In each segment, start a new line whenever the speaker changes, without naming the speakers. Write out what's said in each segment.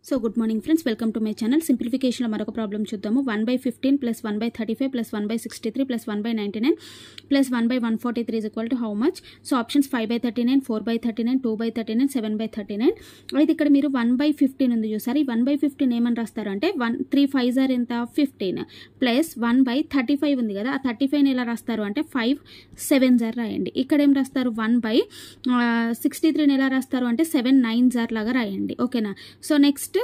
So good morning friends, welcome to my channel. సింప్లిఫికేషన్లో మరొక problem చూద్దాము. 1/15 plus 1/35 plus 1/63 plus 1/99 plus 1/143 is equal to how much? So options 5/39, 4/39, 2/39, 7/39. అయితే ఇక్కడ మీరు 1/15 ఉంది చూసారు. ఈ 1/15 ఏమని రాస్తారు అంటే 3 5s ఆర్ ఎంత 15 ప్లస్ 1/35 ఉంది కదా, ఆ 35 ఎలా రాస్తారు అంటే 5 7s ఆర్ రాయండి. ఇక్కడ ఏం రాస్తారు 1/63 ఎలా రాస్తారు అంటే 7 9s ఆర్ లాగా రాయండి. ఓకేనా? సో నెక్స్ట్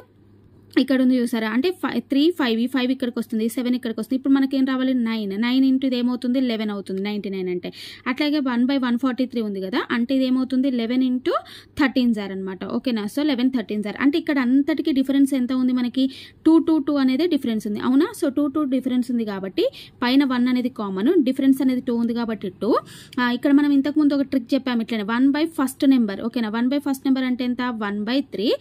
ఇక్కడ ఉంది చూసారా, అంటే 3 5 ఈ 5 ఇక్కడికి వస్తుంది, 7 ఇక్కడికి వస్తుంది. ఇప్పుడు మనకి ఏం రావాలి 9 ఇంటూ ఇది ఏమవుతుంది 11 అవుతుంది 99 అంటే. అట్లాగే 1/143 ఉంది కదా, అంటే ఇది ఏమవుతుంది 11 ఇంటూ 13s అనమాట. ఓకేనా? సో 11 13s అంటే ఇక్కడ అంతటికి డిఫరెన్స్ ఎంత ఉంది మనకి 2 అనేది డిఫరెన్స్ ఉంది. అవునా? సో 2 డిఫరెన్స్ ఉంది కాబట్టి పైన 1 అనేది కామన్, డిఫరెన్స్ అనేది 2 ఉంది కాబట్టి 2. ఇక్కడ మనం ఇంతకుముందు ఒక ట్రిక్ చెప్పాము ఇట్లనే 1/ఫస్ట్ నెంబర్. ఓకేనా? 1/ఫస్ట్ నెంబర్ అంటే ఎంత 1/3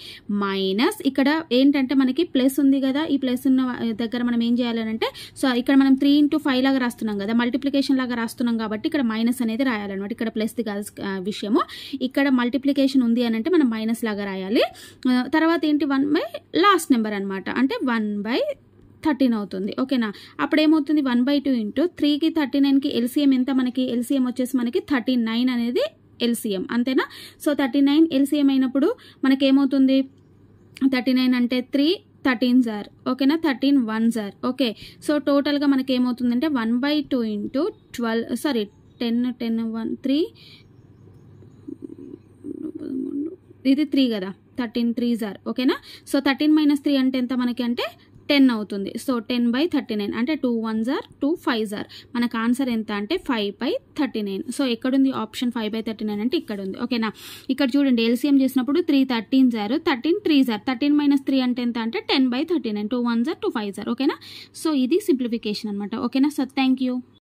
మైనస్ ఇక్కడ ఏంటంటే మనకి ప్లస్ ఉంది కదా, ఈ ప్లస్ ఉన్న దగ్గర మనం ఏం చేయాలంటే, సో ఇక్కడ మనం 3 into 5 లాగా రాస్తున్నాం కదా, మల్టిప్లికేషన్ లాగా రాస్తున్నాం కాబట్టి ఇక్కడ మైనస్ అనేది రాయాలన్నమాట. ఇక్కడ ప్లస్ ది కాదు విషయము, ఇక్కడ మల్టిప్లికేషన్ ఉంది అని అంటే మనం మైనస్ లాగా రాయాలి. తర్వాత ఏంటి 1 లాస్ట్ నెంబర్ అనమాట, అంటే 1/13 అవుతుంది. ఓకేనా? అప్పుడు ఏమవుతుంది 1/2 ఇంటూ 3కి 39కి ఎల్సిఎం ఎంత మనకి? ఎల్సిఎం వచ్చేసి మనకి 39 అనేది ఎల్సిఎం. అంతేనా? సో 39 ఎల్సిఎం అయినప్పుడు మనకేమవుతుంది 39 అంటే 3 13s ఆర్. ఓకేనా? 13 1s ఆర్. ఓకే. సో టోటల్గా మనకి ఏమవుతుందంటే 1/2 ఇంటూ 12 సారీ 10 1 3 ఇది 3 కదా, 13 3s ఆర్. ఓకేనా? సో 13 - 3 అంటే ఎంత మనకి అంటే 10 అవుతుంది. సో 10/39 అంటే 2 1s ఆర్ 2 5s ఆర్. మనకు ఆన్సర్ ఎంత అంటే 5/39. సో ఎక్కడుంది ఆప్షన్ 5/39 అంటే ఇక్కడ ఉంది. ఓకేనా? ఇక్కడ చూడండి ఎల్సిఎం చేసినప్పుడు 3 13s ఆర్ 13 3s ఆర్. 13 - 3 అంటే ఎంత అంటే 10/39. 2 1s ఆర్ 2 5s ఆర్. ఓకేనా? సో ఇది సింప్లిఫికేషన్ అనమాట. ఓకేనా? So thank you.